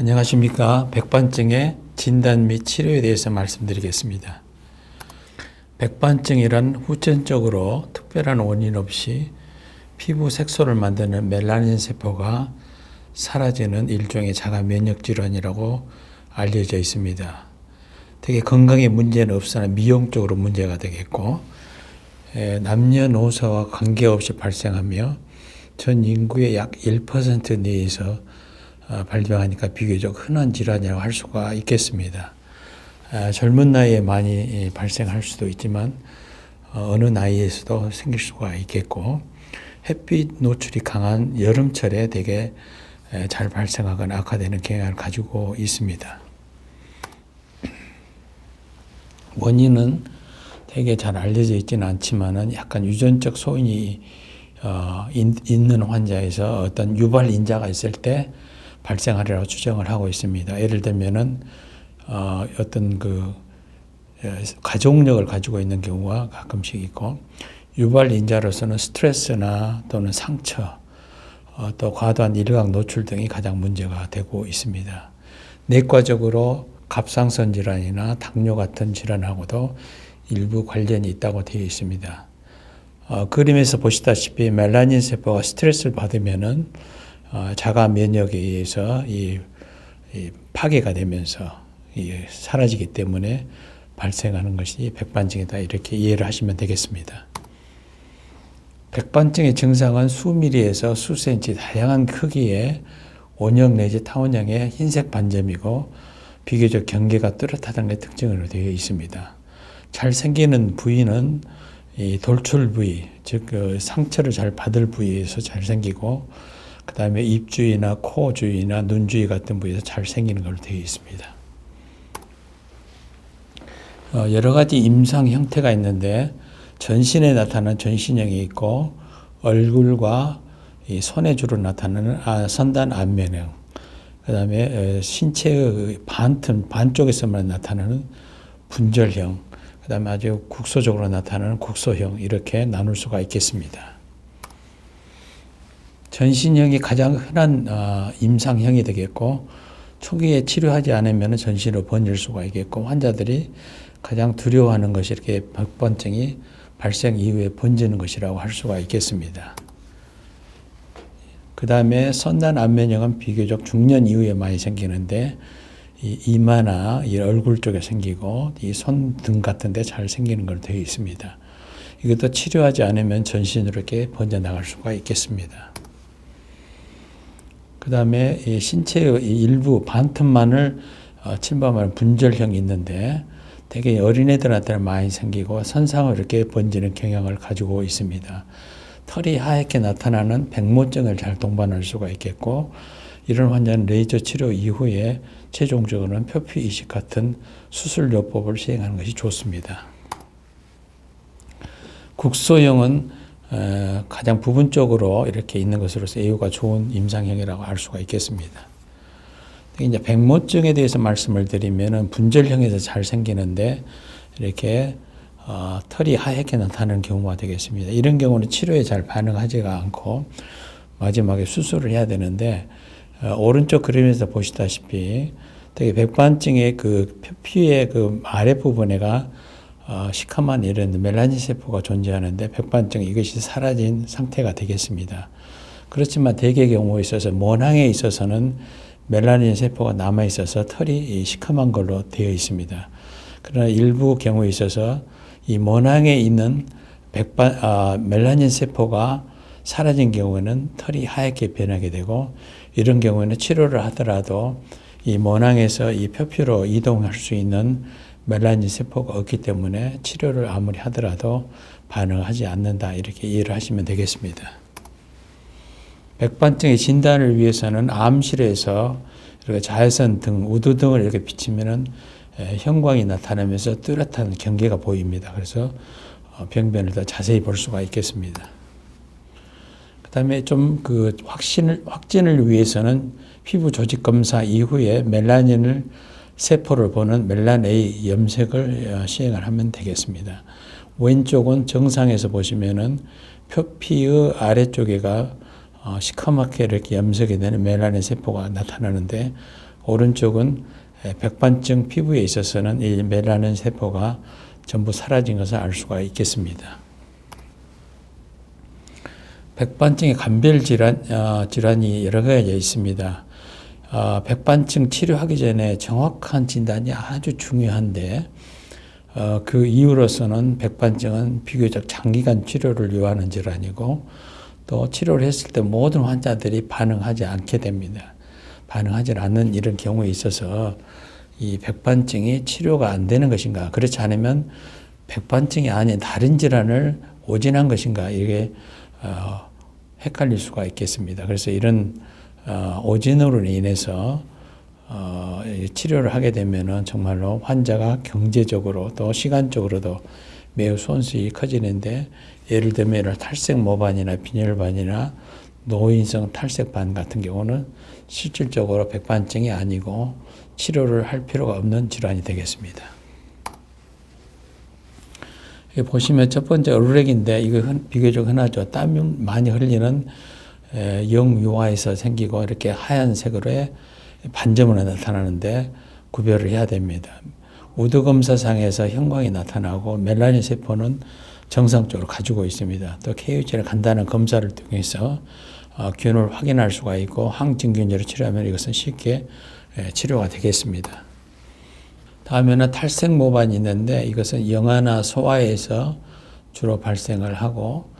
안녕하십니까. 백반증의 진단 및 치료에 대해서 말씀드리겠습니다. 백반증이란 후천적으로 특별한 원인 없이 피부 색소를 만드는 멜라닌 세포가 사라지는 일종의 자가 면역 질환이라고 알려져 있습니다. 되게 건강에 문제는 없으나 미용적으로 문제가 되겠고, 남녀노소와 관계없이 발생하며 전 인구의 약 1% 내에서 발병하니까 비교적 흔한 질환이라고 할 수가 있겠습니다. 젊은 나이에 많이 발생할 수도 있지만 어느 나이에서도 생길 수가 있겠고, 햇빛 노출이 강한 여름철에 되게 잘 발생하거나 악화되는 경향을 가지고 있습니다. 원인은 되게 잘 알려져 있지는 않지만은 약간 유전적 소인이 있는 환자에서 어떤 유발 인자가 있을 때 발생하리라고 추정을 하고 있습니다. 예를 들면은 어떤 가족력을 가지고 있는 경우가 가끔씩 있고, 유발 인자로서는 스트레스나 또는 상처, 또 과도한 일광 노출 등이 가장 문제가 되고 있습니다. 내과적으로 갑상선 질환이나 당뇨 같은 질환하고도 일부 관련이 있다고 되어 있습니다. 그림에서 보시다시피 멜라닌 세포가 스트레스를 받으면은 자가 면역에 의해서 이 파괴가 되면서 사라지기 때문에 발생하는 것이 백반증이다, 이렇게 이해를 하시면 되겠습니다. 백반증의 증상은 수미리에서 수센치 다양한 크기의 원형 내지 타원형의 흰색 반점이고 비교적 경계가 뚜렷하다는 게 특징으로 되어 있습니다. 잘 생기는 부위는 이 돌출 부위, 즉 상처를 잘 받을 부위에서 잘 생기고, 그 다음에 입 주위나 코 주위나 눈 주위 같은 부위에서 잘 생기는 걸로 되어 있습니다. 여러 가지 임상 형태가 있는데, 전신에 나타나는 전신형이 있고, 얼굴과 이 손에 주로 나타나는 선단 안면형, 그 다음에 신체의 반쪽에서만 나타나는 분절형, 그 다음에 아주 국소적으로 나타나는 국소형, 이렇게 나눌 수가 있겠습니다. 전신형이 가장 흔한 임상형이 되겠고, 초기에 치료하지 않으면 전신으로 번질 수가 있겠고, 환자들이 가장 두려워하는 것이 이렇게 백반증이 발생 이후에 번지는 것이라고 할 수가 있겠습니다. 그 다음에 선단 안면형은 비교적 중년 이후에 많이 생기는데, 이 이마나 이 얼굴 쪽에 생기고 이 손 등 같은 데 잘 생기는 걸로 되어 있습니다. 이것도 치료하지 않으면 전신으로 이렇게 번져나갈 수가 있겠습니다. 그 다음에 이 신체의 일부 반틈만을 침범하는 분절형이 있는데, 되게 어린애들한테는 많이 생기고 선상으로 이렇게 번지는 경향을 가지고 있습니다. 털이 하얗게 나타나는 백모증을 잘 동반할 수가 있겠고, 이런 환자는 레이저 치료 이후에 최종적으로는 표피 이식 같은 수술요법을 시행하는 것이 좋습니다. 국소형은 가장 부분적으로 이렇게 있는 것으로서 예후가 좋은 임상형이라고 할 수가 있겠습니다. 이제 백모증에 대해서 말씀을 드리면은 분절형에서 잘 생기는데, 이렇게 털이 하얗게 나타나는 경우가 되겠습니다. 이런 경우는 치료에 잘 반응하지가 않고 마지막에 수술을 해야 되는데, 오른쪽 그림에서 보시다시피 되게 백반증의 그 표피의 그 아랫부분에가 시커먼 이런 멜라닌 세포가 존재하는데, 백반증 이것이 사라진 상태가 되겠습니다. 그렇지만 대개의 경우에 있어서 모낭에 있어서는 멜라닌 세포가 남아 있어서 털이 시커먼 걸로 되어 있습니다. 그러나 일부 경우에 있어서 이 모낭에 있는 멜라닌 세포가 사라진 경우에는 털이 하얗게 변하게 되고, 이런 경우에는 치료를 하더라도 이 모낭에서 이 표피로 이동할 수 있는 멜라닌 세포가 없기 때문에 치료를 아무리 하더라도 반응하지 않는다, 이렇게 이해를 하시면 되겠습니다. 백반증의 진단을 위해서는 암실에서 이렇게 자외선 등 우두 등을 이렇게 비치면은 형광이 나타나면서 뚜렷한 경계가 보입니다. 그래서 병변을 더 자세히 볼 수가 있겠습니다. 그 다음에 좀 확진을 위해서는 피부 조직 검사 이후에 멜라닌을 세포를 보는 멜란-A 염색을 시행을 하면 되겠습니다. 왼쪽은 정상에서 보시면은 표피의 아래쪽에가 시커멓게 이렇게 염색이 되는 멜라닌 세포가 나타나는데, 오른쪽은 백반증 피부에 있어서는 이 멜라닌 세포가 전부 사라진 것을 알 수가 있겠습니다. 백반증의 간별 질환이 여러 가지가 있습니다. 백반증 치료하기 전에 정확한 진단이 아주 중요한데 그 이유로서는 백반증은 비교적 장기간 치료를 요하는 질환이고 또 치료를 했을 때 모든 환자들이 반응하지 않게 됩니다. 반응하지 않는 이런 경우에 있어서 이 백반증이 치료가 안 되는 것인가, 그렇지 않으면 백반증이 아닌 다른 질환을 오진한 것인가, 이게 헷갈릴 수가 있겠습니다. 그래서 이런 오진으로 인해서 치료를 하게 되면은 정말로 환자가 경제적으로 또 시간적으로도 매우 손실이 커지는데, 예를 들면 탈색 모반이나 빈혈반이나 노인성 탈색반 같은 경우는 실질적으로 백반증이 아니고 치료를 할 필요가 없는 질환이 되겠습니다. 여기 보시면 첫 번째 얼룩인데 이거 비교적 흔하죠. 땀이 많이 흘리는 영유아에서 생기고 이렇게 하얀색으로 반점으로 나타나는데 구별을 해야 됩니다. 우드 검사상에서 형광이 나타나고 멜라닌 세포는 정상적으로 가지고 있습니다. 또 KUCL 간단한 검사를 통해서 균을 확인할 수가 있고 항진균제로 치료하면 이것은 쉽게 치료가 되겠습니다. 다음에는 탈색 모반이 있는데 이것은 영아나 소아에서 주로 발생을 하고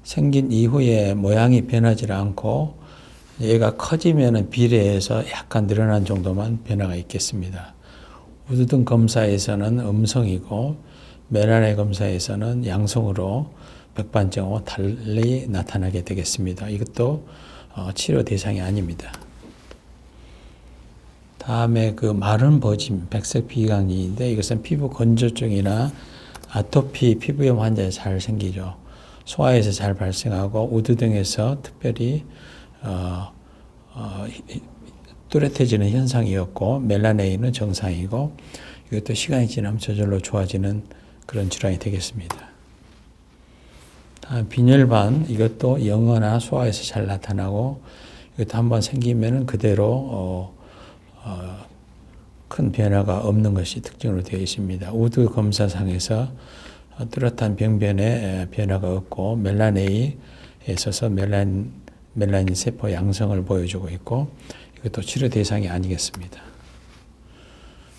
생긴 이후에 모양이 변하지 않고 얘가 커지면 비례해서 약간 늘어난 정도만 변화가 있겠습니다. 우드등 검사에서는 음성이고 멜라닌 검사에서는 양성으로 백반증하고 달리 나타나게 되겠습니다. 이것도 치료 대상이 아닙니다. 다음에 그 마른 버짐, 백색 비강진인데 이것은 피부 건조증이나 아토피 피부염 환자에 잘 생기죠. 소아에서 잘 발생하고 우드 등에서 특별히 뚜렷해지는 현상이었고 멜라닌은 정상이고 이것도 시간이 지나면 저절로 좋아지는 그런 질환이 되겠습니다. 다음 빈혈반, 이것도 영아나 소아에서 잘 나타나고 이것도 한번 생기면은 그대로 큰 변화가 없는 것이 특징으로 되어 있습니다. 우드 검사상에서 뚜렷한 병변에 변화가 없고 멜라닌에 있어서 멜라닌 세포 양성을 보여주고 있고 이것도 치료 대상이 아니겠습니다.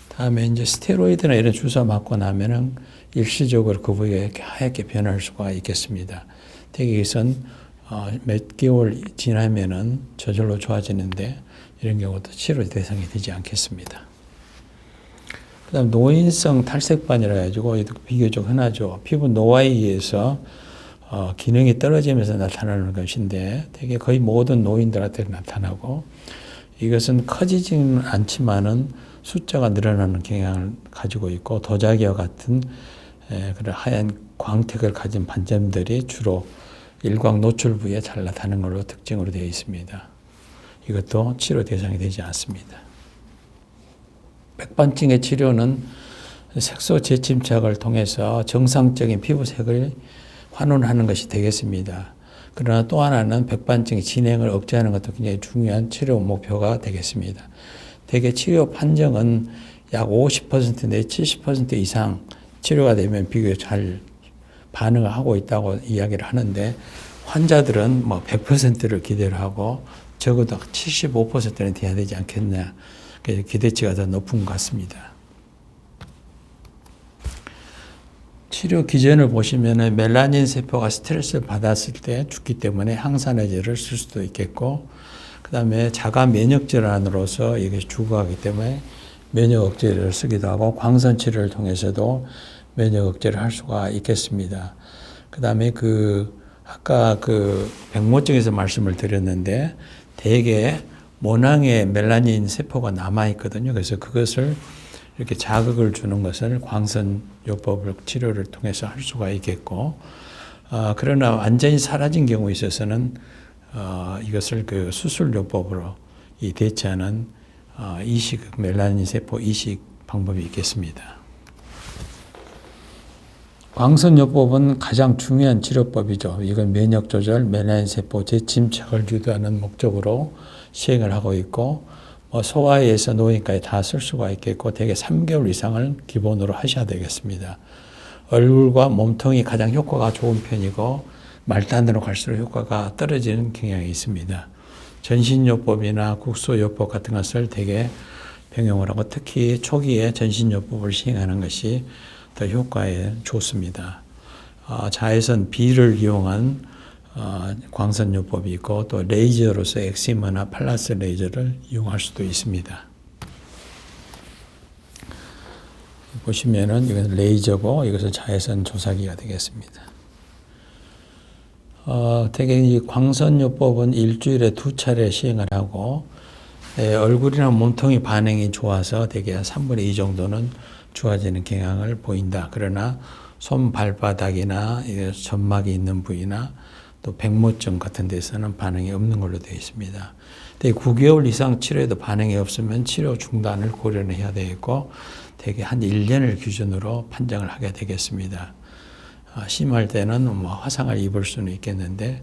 다음에 이제 스테로이드나 이런 주사 맞고 나면은 일시적으로 그 부위가 이렇게 하얗게 변할 수가 있겠습니다. 대개 이것은 몇 개월 지나면은 저절로 좋아지는데 이런 경우도 치료 대상이 되지 않겠습니다. 그 다음 노인성 탈색반이라 가지고 비교적 흔하죠. 피부 노화에 의해서 기능이 떨어지면서 나타나는 것인데 되게 거의 모든 노인들한테 나타나고 이것은 커지지는 않지만은 숫자가 늘어나는 경향을 가지고 있고 도자기와 같은 그런 하얀 광택을 가진 반점들이 주로 일광 노출 부위에 잘 나타나는 걸로 특징으로 되어 있습니다. 이것도 치료 대상이 되지 않습니다. 백반증의 치료는 색소 재침착을 통해서 정상적인 피부색을 환원하는 것이 되겠습니다. 그러나 또 하나는 백반증의 진행을 억제하는 것도 굉장히 중요한 치료 목표가 되겠습니다. 대개 치료 판정은 약 50% 내지 70% 이상 치료가 되면 비교적 잘 반응을 하고 있다고 이야기를 하는데 환자들은 100%를 기대를 하고 적어도 75%는 돼야 되지 않겠냐. 그래서 기대치가 더 높은 것 같습니다. 치료 기전을 보시면은 멜라닌 세포가 스트레스를 받았을 때 죽기 때문에 항산화제를 쓸 수도 있겠고, 그 다음에 자가 면역 질환으로서 이것이 죽어가기 때문에 면역 억제를 쓰기도 하고, 광선 치료를 통해서도 면역 억제를 할 수가 있겠습니다. 그 다음에 아까 백모증에서 말씀을 드렸는데, 대개 모낭에 멜라닌 세포가 남아있거든요. 그래서 그것을 이렇게 자극을 주는 것을 광선요법을 치료를 통해서 할 수가 있겠고, 그러나 완전히 사라진 경우에 있어서는 이것을 수술요법으로 대체하는 멜라닌 세포 이식 방법이 있겠습니다. 광선요법은 가장 중요한 치료법이죠. 이건 면역 조절, 멜라닌 세포 재침착을 유도하는 목적으로 시행을 하고 있고, 소화에서 노인까지 다 쓸 수가 있겠고 대개 3개월 이상을 기본으로 하셔야 되겠습니다. 얼굴과 몸통이 가장 효과가 좋은 편이고 말단으로 갈수록 효과가 떨어지는 경향이 있습니다. 전신요법이나 국소요법 같은 것을 대개 병용을 하고 특히 초기에 전신요법을 시행하는 것이 더 효과에 좋습니다. 자외선 B를 이용한 광선요법이 있고 또 레이저로서 엑시머나 팔라스 레이저를 이용할 수도 있습니다. 보시면은 이것은 레이저고 이것은 자외선 조사기가 되겠습니다. 대개 이 광선요법은 일주일에 2차례 시행을 하고 얼굴이나 몸통이 반응이 좋아서 대개 한 3분의 2 정도는 좋아지는 경향을 보인다. 그러나 손 발바닥이나 점막이 있는 부위나 또 백모증 같은 데서는 반응이 없는 걸로 되어 있습니다. 9개월 이상 치료해도 반응이 없으면 치료 중단을 고려는 해야 되겠고 대개 한 1년을 기준으로 판정을 하게 되겠습니다. 심할 때는 화상을 입을 수는 있겠는데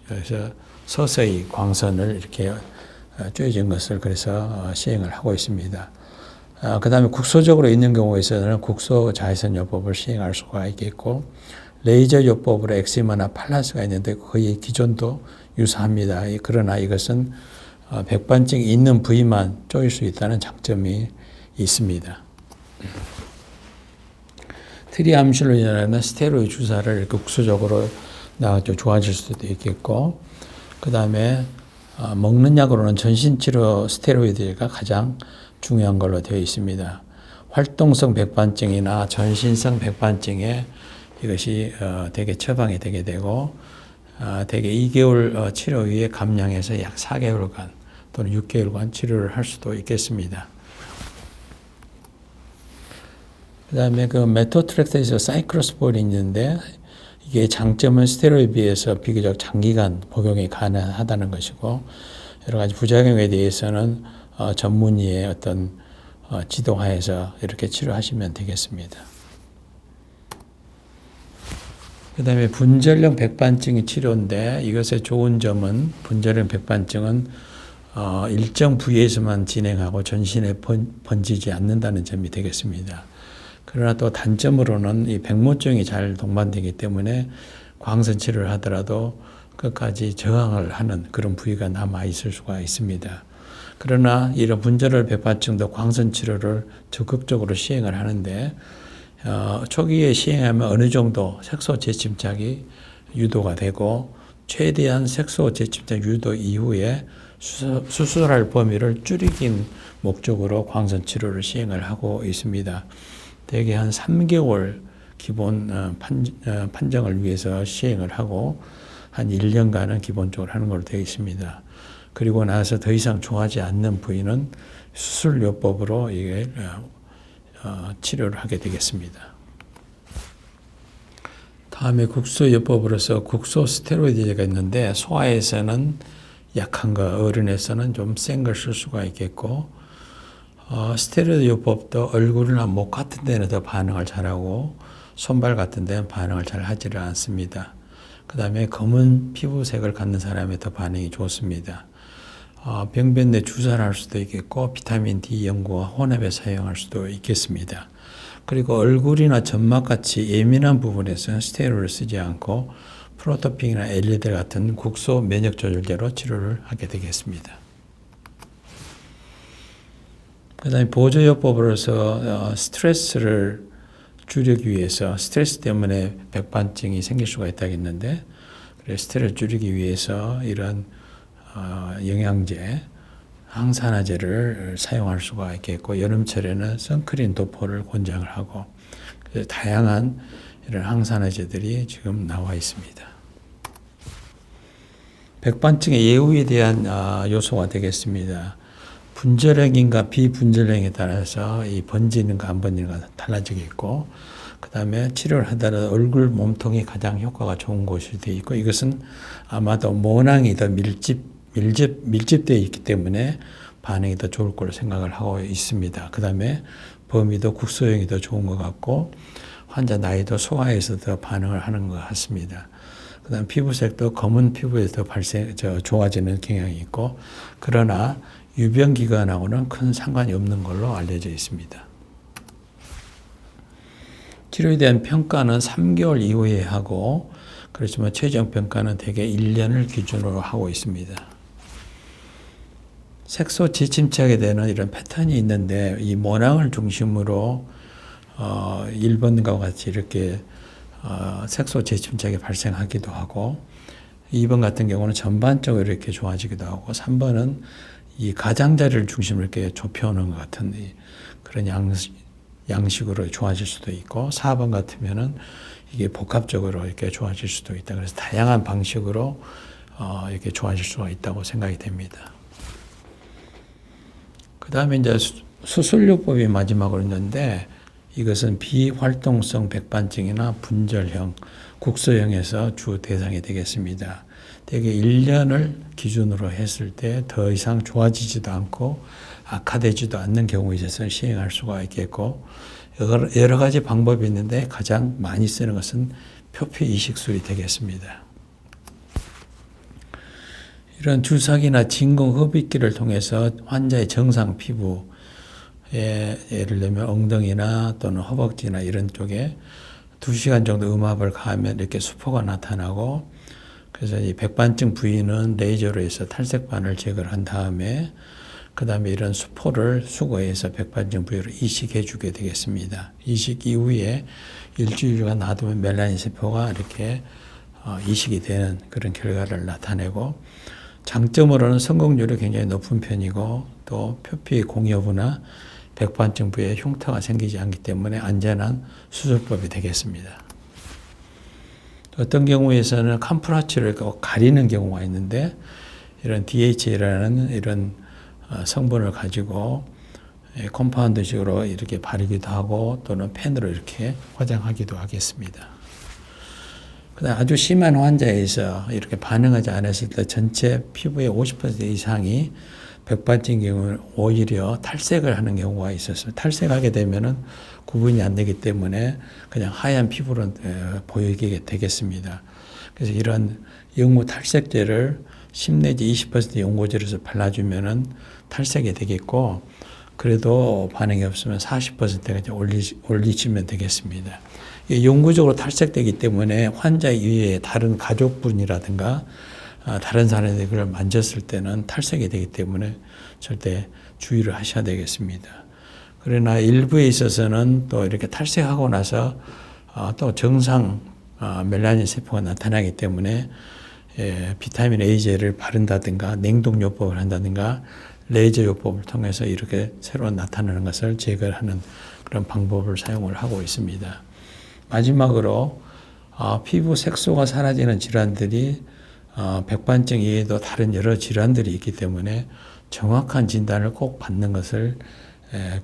그래서 서서히 광선을 이렇게 쪼여진 것을 그래서 시행을 하고 있습니다. 그 다음에 국소적으로 있는 경우에서는 국소 자외선 요법을 시행할 수가 있겠고 레이저 요법으로 엑시머나 팔라스가 있는데 거의 기존도 유사합니다. 그러나 이것은 백반증이 있는 부위만 쪼일 수 있다는 장점이 있습니다. 트리암실로 인하는 스테로이드 주사를 이렇게 국소적으로 좋아질 수도 있겠고 그 다음에 먹는 약으로는 전신치료 스테로이드가 가장 중요한 걸로 되어 있습니다. 활동성 백반증이나 전신성 백반증에 이것이 대개 처방이 되게 되고 대개 2개월 치료 후에 감량해서 약 4개월간 또는 6개월간 치료를 할 수도 있겠습니다. 그 다음에 그 메토트렉트에서 사이클로스폴이 있는데 이게 장점은 스테로이드에 비해서 비교적 장기간 복용이 가능하다는 것이고 여러 가지 부작용에 대해서는 전문의의 어떤 지도하에서 이렇게 치료하시면 되겠습니다. 그 다음에 분절형 백반증이 치료인데 이것의 좋은 점은 분절형 백반증은 일정 부위에서만 진행하고 전신에 번지지 않는다는 점이 되겠습니다. 그러나 또 단점으로는 이 백모증이 잘 동반되기 때문에 광선 치료를 하더라도 끝까지 저항을 하는 그런 부위가 남아 있을 수가 있습니다. 그러나 이런 분절혈 백반증도 광선 치료를 적극적으로 시행을 하는데 초기에 시행하면 어느 정도 색소 재침착이 유도가 되고 최대한 색소 재침착 유도 이후에 수술할 범위를 줄이긴 목적으로 광선 치료를 시행을 하고 있습니다. 대개 한 3개월 기본 판정을 위해서 시행을 하고 한 1년간은 기본적으로 하는 걸로 되어 있습니다. 그리고 나서 더 이상 좋아하지 않는 부위는 수술요법으로 이게 치료를 하게 되겠습니다. 다음에 국소요법으로서 국소 스테로이드가 있는데 소아에서는 약한 거, 어른에서는 좀 센 걸 쓸 수가 있겠고 스테로이드 요법도 얼굴이나 목 같은 데는 더 반응을 잘하고 손발 같은 데는 반응을 잘 하지를 않습니다. 그 다음에 검은 피부색을 갖는 사람에 더 반응이 좋습니다. 병변 내 주사를 할 수도 있겠고 비타민 D 연고와 혼합해 사용할 수도 있겠습니다. 그리고 얼굴이나 점막같이 예민한 부분에서는 스테로이드를 쓰지 않고 프로토핀이나 엘리데 같은 국소 면역 조절제로 치료를 하게 되겠습니다. 그 다음에 보조요법으로서 스트레스를 줄이기 위해서 스트레스 때문에 백반증이 생길 수가 있다겠는데 스트레스를 줄이기 위해서 이런 영양제, 항산화제를 사용할 수가 있겠고 여름철에는 선크림 도포를 권장을 하고 다양한 이런 항산화제들이 지금 나와 있습니다. 백반증의 예후에 대한 요소가 되겠습니다. 분절형인가 비분절형에 따라서 이 번지는가 안 번지는가 달라지겠고 그 다음에 치료를 하더라도 얼굴 몸통이 가장 효과가 좋은 곳이 되어 있고 이것은 아마도 모낭이 더 밀집되어 있기 때문에 반응이 더 좋을 걸로 생각을 하고 있습니다. 그 다음에 범위도 국소형이 더 좋은 것 같고 환자 나이도 소아에서 더 반응을 하는 것 같습니다. 그 다음 피부색도 검은 피부에서 더 좋아지는 경향이 있고 그러나 유병기간하고는 큰 상관이 없는 걸로 알려져 있습니다. 치료에 대한 평가는 3개월 이후에 하고, 그렇지만 최종 평가는 대개 1년을 기준으로 하고 있습니다. 색소 지침책에 대한 이런 패턴이 있는데, 이 모낭을 중심으로 1번과 같이 이렇게 색소 지침책이 발생하기도 하고, 2번 같은 경우는 전반적으로 이렇게 좋아지기도 하고, 3번은 이 가장자리를 중심으로 이렇게 좁혀오는 것 같은 그런 양식으로 좋아질 수도 있고, 4번 같으면은 이게 복합적으로 이렇게 좋아질 수도 있다. 그래서 다양한 방식으로 이렇게 좋아질 수가 있다고 생각이 됩니다. 그 다음에 이제 수술요법이 마지막으로 있는데, 이것은 비활동성 백반증이나 분절형, 국소형에서 주 대상이 되겠습니다. 대개 1년을 기준으로 했을 때 더 이상 좋아지지도 않고 악화되지도 않는 경우에 있어서 시행할 수가 있겠고, 여러 가지 방법이 있는데 가장 많이 쓰는 것은 표피 이식술이 되겠습니다. 이런 주사기나 진공 흡입기를 통해서 환자의 정상 피부에, 예를 들면 엉덩이나 또는 허벅지나 이런 쪽에 2시간 정도 음압을 가하면 이렇게 수포가 나타나고, 그래서 이 백반증 부위는 레이저로 해서 탈색반을 제거를 한 다음에 그 다음에 이런 수포를 수거해서 백반증 부위로 이식해 주게 되겠습니다. 이식 이후에 일주일간 놔두면 멜라닌 세포가 이렇게 이식이 되는 그런 결과를 나타내고, 장점으로는 성공률이 굉장히 높은 편이고, 또 표피 공여부나 백반증 부위에 흉터가 생기지 않기 때문에 안전한 수술법이 되겠습니다. 어떤 경우에서는 캄프라치를 가리는 경우가 있는데, 이런 DHA라는 이런 성분을 가지고 컴파운드식으로 이렇게 바르기도 하고, 또는 펜으로 이렇게 화장하기도 하겠습니다. 그다음 아주 심한 환자에서 이렇게 반응하지 않았을 때 전체 피부의 50% 이상이 백반증 경우는 오히려 탈색을 하는 경우가 있었어요. 탈색하게 되면은 구분이 안 되기 때문에 그냥 하얀 피부로 보이게 되겠습니다. 그래서 이런 영구 탈색제를 10 내지 20% 연고제로서 발라주면은 탈색이 되겠고, 그래도 반응이 없으면 40%까지 올리시면 되겠습니다. 영구적으로 탈색되기 때문에 환자 이외에 다른 가족분이라든가 다른 사람들이 그걸 만졌을 때는 탈색이 되기 때문에 절대 주의를 하셔야 되겠습니다. 그러나 일부에 있어서는 또 이렇게 탈색하고 나서 또 정상 멜라닌 세포가 나타나기 때문에 비타민 A제를 바른다든가 냉동요법을 한다든가 레이저 요법을 통해서 이렇게 새로 나타나는 것을 제거하는 그런 방법을 사용을 하고 있습니다. 마지막으로 피부 색소가 사라지는 질환들이 백반증 이외에도 다른 여러 질환들이 있기 때문에 정확한 진단을 꼭 받는 것을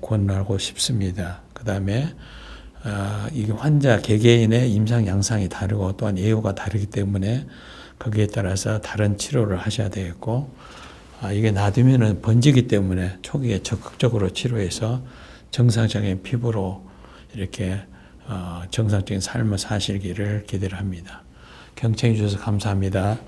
권하고 싶습니다. 그 다음에 이게 환자 개개인의 임상 양상이 다르고 또한 예후가 다르기 때문에 거기에 따라서 다른 치료를 하셔야 되겠고, 이게 놔두면 번지기 때문에 초기에 적극적으로 치료해서 정상적인 피부로 이렇게 정상적인 삶을 사시기를 기대를 합니다. 경청해 주셔서 감사합니다.